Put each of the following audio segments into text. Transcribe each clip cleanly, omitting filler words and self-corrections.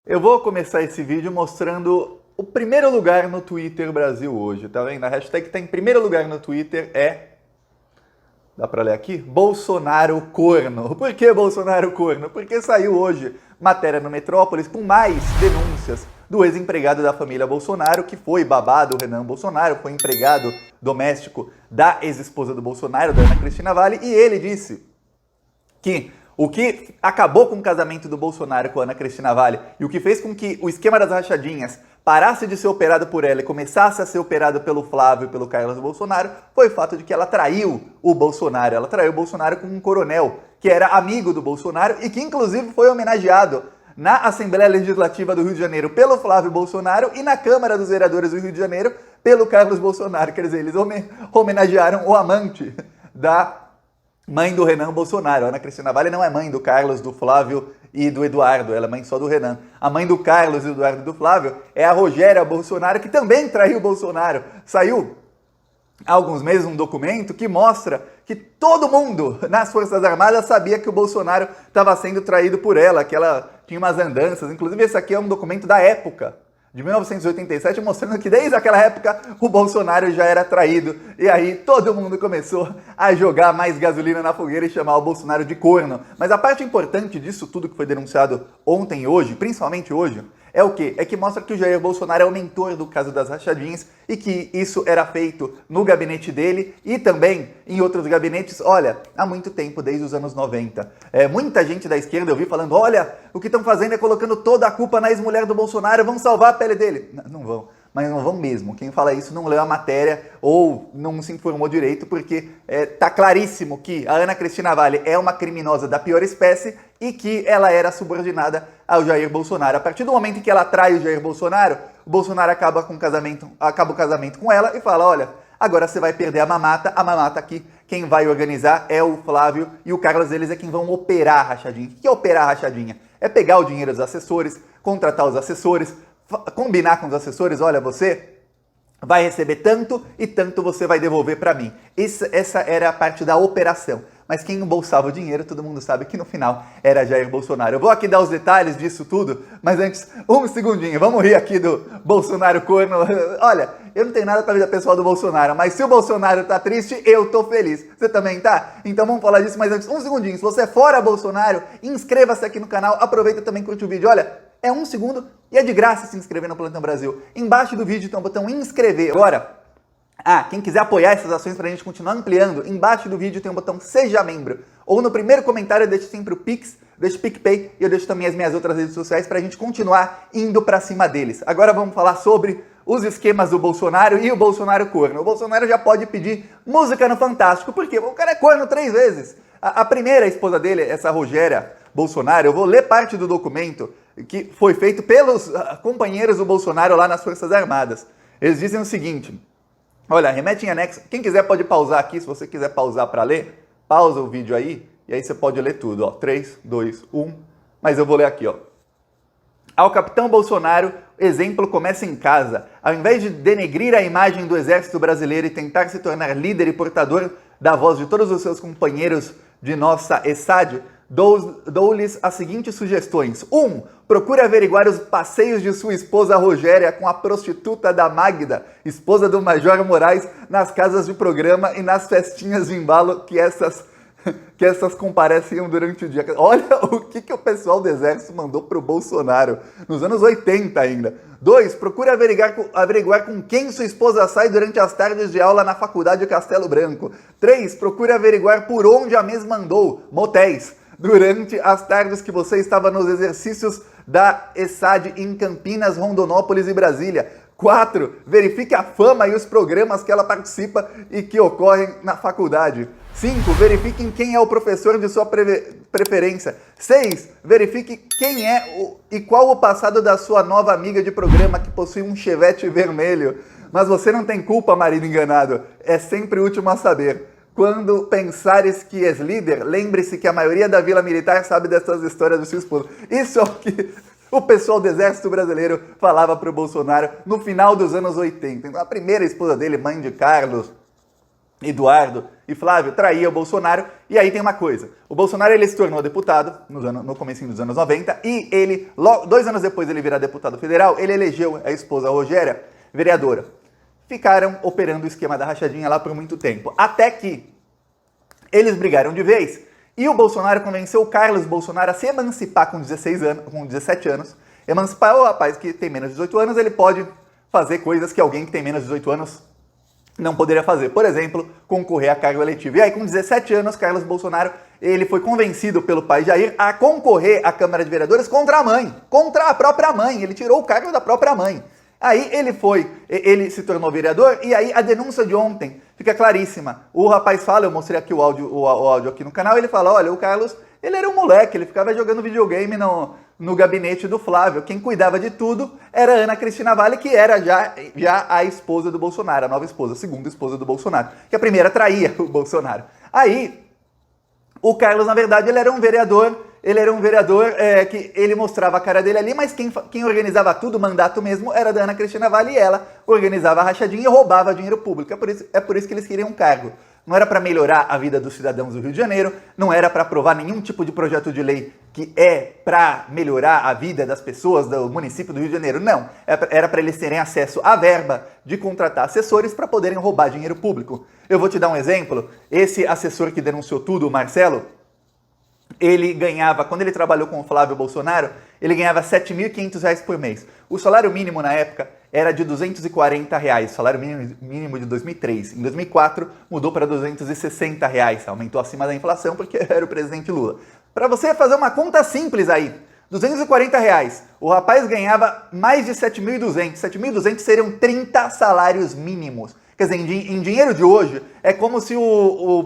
Eu vou começar esse vídeo mostrando o primeiro lugar no Twitter Brasil hoje, tá vendo? A hashtag que tá em primeiro lugar no Twitter é... Dá pra ler aqui? Bolsonaro corno. Por que Bolsonaro corno? Porque saiu hoje matéria no Metrópolis com mais denúncias do ex-empregado da família Bolsonaro, que foi babado, o Renan Bolsonaro, foi empregado doméstico da ex-esposa do Bolsonaro, da Ana Cristina Valle, e ele disse que o que acabou com o casamento do Bolsonaro com a Ana Cristina Valle e o que fez com que o esquema das rachadinhas parasse de ser operado por ela e começasse a ser operado pelo Flávio e pelo Carlos Bolsonaro foi o fato de que ela traiu o Bolsonaro. Ela traiu o Bolsonaro com um coronel que era amigo do Bolsonaro e que inclusive foi homenageado na Assembleia Legislativa do Rio de Janeiro pelo Flávio Bolsonaro e na Câmara dos Vereadores do Rio de Janeiro pelo Carlos Bolsonaro. Quer dizer, eles homenagearam o amante da mãe do Renan Bolsonaro. A Ana Cristina Valle não é mãe do Carlos, do Flávio e do Eduardo, ela é mãe só do Renan. A mãe do Carlos, do Eduardo e do Flávio é a Rogéria Bolsonaro, que também traiu o Bolsonaro. Saiu há alguns meses um documento que mostra que todo mundo nas Forças Armadas sabia que o Bolsonaro estava sendo traído por ela, que ela tinha umas andanças. Inclusive esse aqui é um documento da época, de 1987, mostrando que desde aquela época o Bolsonaro já era traído. E aí todo mundo começou a jogar mais gasolina na fogueira e chamar o Bolsonaro de corno. Mas a parte importante disso tudo que foi denunciado ontem e hoje, principalmente hoje, é o quê? É que mostra que o Jair Bolsonaro é o mentor do caso das rachadinhas e que isso era feito no gabinete dele e também em outros gabinetes, olha, há muito tempo, desde os anos 90. Muita gente da esquerda eu vi falando, olha, o que estão fazendo é colocando toda a culpa na ex-mulher do Bolsonaro, vão salvar a pele dele. Não vão, mas não vão mesmo. Quem fala isso não leu a matéria ou não se informou direito, porque tá claríssimo que a Ana Cristina Valle é uma criminosa da pior espécie e que ela era subordinada ao Jair Bolsonaro. A partir do momento em que ela trai o Jair Bolsonaro, o Bolsonaro acaba o casamento com ela e fala, olha, agora você vai perder a mamata aqui, quem vai organizar é o Flávio e o Carlos, eles é quem vão operar a rachadinha. O que é operar a rachadinha? É pegar o dinheiro dos assessores, contratar os assessores, combinar com os assessores, olha, você vai receber tanto e tanto você vai devolver para mim. Essa era a parte da operação. Mas quem embolsava o dinheiro, todo mundo sabe que no final era Jair Bolsonaro. Eu vou aqui dar os detalhes disso tudo, mas antes, um segundinho, vamos rir aqui do Bolsonaro corno. Olha, eu não tenho nada com a vida pessoal do Bolsonaro, mas se o Bolsonaro tá triste, eu tô feliz. Você também tá? Então vamos falar disso, mas antes, um segundinho. Se você é fora Bolsonaro, inscreva-se aqui no canal, aproveita também e curte o vídeo. Olha, é um segundo e é de graça se inscrever no Plantão Brasil. Embaixo do vídeo tem um botão inscrever. Agora, quem quiser apoiar essas ações para a gente continuar ampliando, embaixo do vídeo tem um botão Seja Membro. Ou no primeiro comentário eu deixo sempre o Pix, deixo o PicPay e eu deixo também as minhas outras redes sociais para a gente continuar indo para cima deles. Agora vamos falar sobre os esquemas do Bolsonaro e o Bolsonaro corno. O Bolsonaro já pode pedir música no Fantástico, porque o cara é corno 3 vezes. A primeira esposa dele, essa Rogéria Bolsonaro, eu vou ler parte do documento que foi feito pelos companheiros do Bolsonaro lá nas Forças Armadas. Eles dizem o seguinte... Olha, remete em anexo. Quem quiser pode pausar aqui, se você quiser pausar para ler, pausa o vídeo aí, e aí você pode ler tudo, ó. 3, 2, 1, mas eu vou ler aqui, ó. Ao capitão Bolsonaro, exemplo começa em casa. Ao invés de denegrir a imagem do exército brasileiro e tentar se tornar líder e portador da voz de todos os seus companheiros de nossa ESAD, dou-lhes as seguintes sugestões. 1. Procure averiguar os passeios de sua esposa Rogéria com a prostituta da Magda, esposa do Major Moraes, nas casas de programa e nas festinhas de embalo que essas compareciam durante o dia. Olha o que o pessoal do Exército mandou pro Bolsonaro, nos anos 80 ainda. 2. Procure averiguar com quem sua esposa sai durante as tardes de aula na faculdade de Castelo Branco. 3. Procure averiguar por onde a mesma andou, motéis, durante as tardes que você estava nos exercícios da ESAD em Campinas, Rondonópolis e Brasília. 4. Verifique a fama e os programas que ela participa e que ocorrem na faculdade. 5. Verifique quem é o professor de sua preferência. 6. Verifique quem é e qual o passado da sua nova amiga de programa que possui um chevette vermelho. Mas você não tem culpa, marido enganado. É sempre o último a saber. Quando pensares que és líder, lembre-se que a maioria da Vila Militar sabe dessas histórias do seu esposo. Isso é o que o pessoal do Exército Brasileiro falava para o Bolsonaro no final dos anos 80. Então, a primeira esposa dele, mãe de Carlos, Eduardo e Flávio, traía o Bolsonaro. E aí tem uma coisa, o Bolsonaro ele se tornou deputado no comecinho dos anos 90 e ele, 2 anos depois ele virar deputado federal, ele elegeu a esposa Rogéria vereadora. Ficaram operando o esquema da rachadinha lá por muito tempo, até que eles brigaram de vez e o Bolsonaro convenceu o Carlos Bolsonaro a se emancipar com 17 anos, emancipar o rapaz que tem menos de 18 anos, ele pode fazer coisas que alguém que tem menos de 18 anos não poderia fazer. Por exemplo, concorrer a cargo eletivo. E aí, com 17 anos, Carlos Bolsonaro, ele foi convencido pelo pai Jair a concorrer à Câmara de Vereadores contra a mãe, contra a própria mãe. Ele tirou o cargo da própria mãe. Aí ele se tornou vereador e aí a denúncia de ontem fica claríssima. O rapaz fala, eu mostrei aqui o áudio aqui no canal, ele fala, olha, o Carlos, ele era um moleque, ele ficava jogando videogame no gabinete do Flávio. Quem cuidava de tudo era a Ana Cristina Valle, que era já a esposa do Bolsonaro, a nova esposa, a segunda esposa do Bolsonaro, que a primeira traía o Bolsonaro. Aí, o Carlos, na verdade, ele era um vereador que ele mostrava a cara dele ali, mas quem organizava tudo, o mandato mesmo, era da Ana Cristina Valle e ela organizava a rachadinha e roubava dinheiro público. É por isso que eles queriam um cargo. Não era para melhorar a vida dos cidadãos do Rio de Janeiro, não era para aprovar nenhum tipo de projeto de lei que é para melhorar a vida das pessoas do município do Rio de Janeiro. Não, era para eles terem acesso à verba de contratar assessores para poderem roubar dinheiro público. Eu vou te dar um exemplo. Esse assessor que denunciou tudo, o Marcelo, ele ganhava, quando ele trabalhou com o Flávio Bolsonaro, ele ganhava R$ 7.500 por mês. O salário mínimo na época era de R$ 240, salário mínimo de 2003. Em 2004 mudou para R$ 260, aumentou acima da inflação porque era o presidente Lula. Para você fazer uma conta simples aí, R$ 240, o rapaz ganhava mais de 7.200. 7.200 seriam 30 salários mínimos. Quer dizer, em dinheiro de hoje, é como se o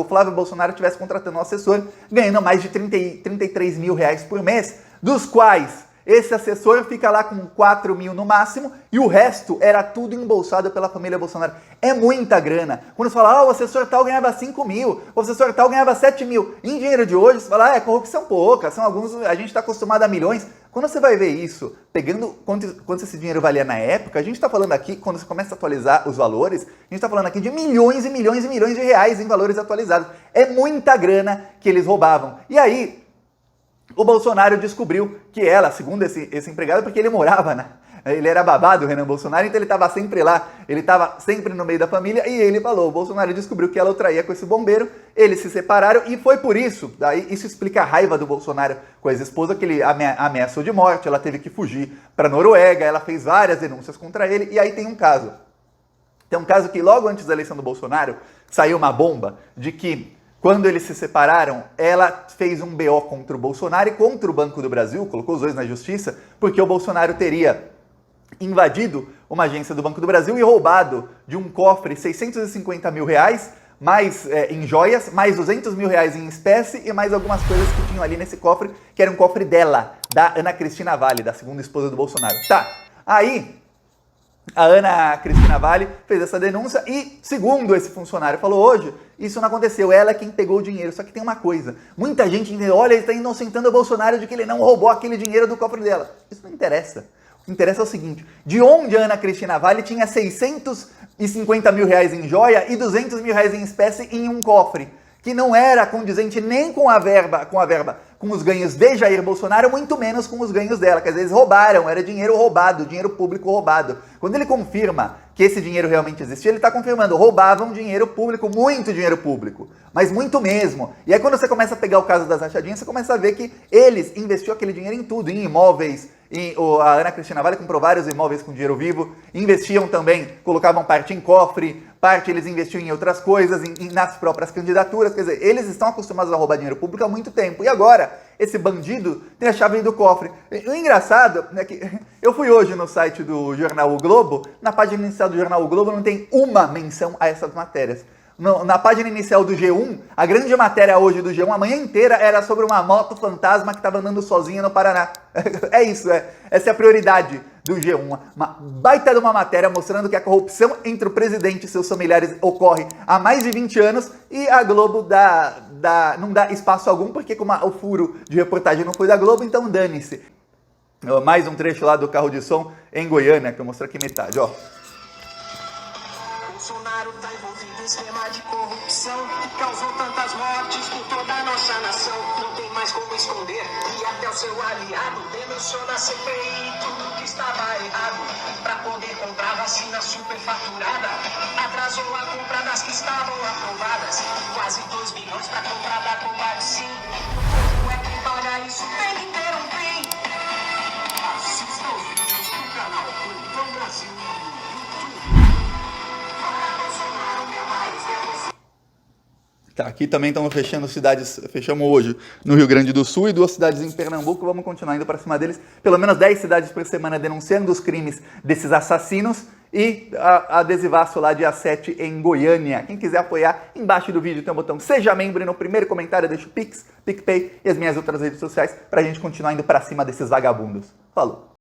Flávio Bolsonaro tivesse contratando um assessor ganhando mais de 33 mil reais por mês, dos quais esse assessor fica lá com 4 mil no máximo e o resto era tudo embolsado pela família Bolsonaro. É muita grana. Quando você fala, o assessor tal ganhava 5 mil, o assessor tal ganhava 7 mil. Em dinheiro de hoje, você fala, é corrupção pouca, são alguns, a gente está acostumado a milhões. Quando você vai ver isso, pegando quanto esse dinheiro valia na época, a gente está falando aqui, quando você começa a atualizar os valores, a gente está falando aqui de milhões e milhões e milhões de reais em valores atualizados. É muita grana que eles roubavam. E aí, o Bolsonaro descobriu que ela, segundo esse empregado, porque ele morava, né? Ele era babá do Renan Bolsonaro, então ele estava sempre lá, ele estava sempre no meio da família, e ele falou, o Bolsonaro descobriu que ela o traía com esse bombeiro, eles se separaram, e foi por isso, daí isso explica a raiva do Bolsonaro com a ex-esposa, que ele ameaçou de morte, ela teve que fugir para a Noruega, ela fez várias denúncias contra ele, e aí tem um caso. Tem um caso que logo antes da eleição do Bolsonaro, saiu uma bomba de que quando eles se separaram, ela fez um BO contra o Bolsonaro e contra o Banco do Brasil, colocou os dois na justiça, porque o Bolsonaro teria invadido uma agência do Banco do Brasil e roubado de um cofre 650 mil reais, mais em joias, mais 200 mil reais em espécie e mais algumas coisas que tinham ali nesse cofre, que era um cofre dela, da Ana Cristina Valle, da segunda esposa do Bolsonaro. Tá, aí a Ana Cristina Valle fez essa denúncia e, segundo esse funcionário falou hoje, isso não aconteceu, ela é quem pegou o dinheiro. Só que tem uma coisa, muita gente entendeu, olha, ele está inocentando o Bolsonaro de que ele não roubou aquele dinheiro do cofre dela. Isso não interessa. O que interessa é o seguinte, de onde a Ana Cristina Valle tinha 650 mil reais em joia e 200 mil reais em espécie em um cofre, que não era condizente nem com com os ganhos de Jair Bolsonaro, muito menos com os ganhos dela. Quer dizer, eles roubaram, era dinheiro roubado, dinheiro público roubado. Quando ele confirma que esse dinheiro realmente existia, ele está confirmando, roubavam dinheiro público, muito dinheiro público, mas muito mesmo. E aí quando você começa a pegar o caso das rachadinhas, você começa a ver que eles investiram aquele dinheiro em tudo, em imóveis, a Ana Cristina Valle comprou vários imóveis com dinheiro vivo, investiam também, colocavam parte em cofre, parte eles investiam em outras coisas, nas próprias candidaturas, quer dizer, eles estão acostumados a roubar dinheiro público há muito tempo, e agora, esse bandido tem a chave do cofre. O engraçado é que eu fui hoje no site do jornal O Globo, na página inicial do jornal O Globo não tem uma menção a essas matérias. Na página inicial do G1, a grande matéria hoje do G1, a manhã inteira, era sobre uma moto fantasma que estava andando sozinha no Paraná. É isso, essa é a prioridade do G1. Uma baita de uma matéria mostrando que a corrupção entre o presidente e seus familiares ocorre há mais de 20 anos e a Globo não dá espaço algum, porque como o furo de reportagem não foi da Globo, então dane-se. Mais um trecho lá do carro de som em Goiânia, que eu mostro aqui metade, ó. Bolsonaro tá envolvido em esquema de corrupção que causou tantas mortes por toda a nossa nação. Não tem mais como esconder e até o seu aliado denunciou na CPI tudo que estava errado. Pra poder comprar vacina superfaturada, atrasou a compra das que estavam aprovadas. Quase 2 bilhões pra comprar da Covaxin. Como é que olha isso? Tem que ter um fim. Assista os vídeos do canal Plantão Brasil no YouTube. Tá, aqui também estamos fechando cidades, fechamos hoje no Rio Grande do Sul e 2 cidades em Pernambuco, vamos continuar indo para cima deles. Pelo menos 10 cidades por semana denunciando os crimes desses assassinos e adesivaço lá dia 7 em Goiânia. Quem quiser apoiar, embaixo do vídeo tem o botão Seja Membro e no primeiro comentário deixa o Pix, PicPay e as minhas outras redes sociais para a gente continuar indo para cima desses vagabundos. Falou!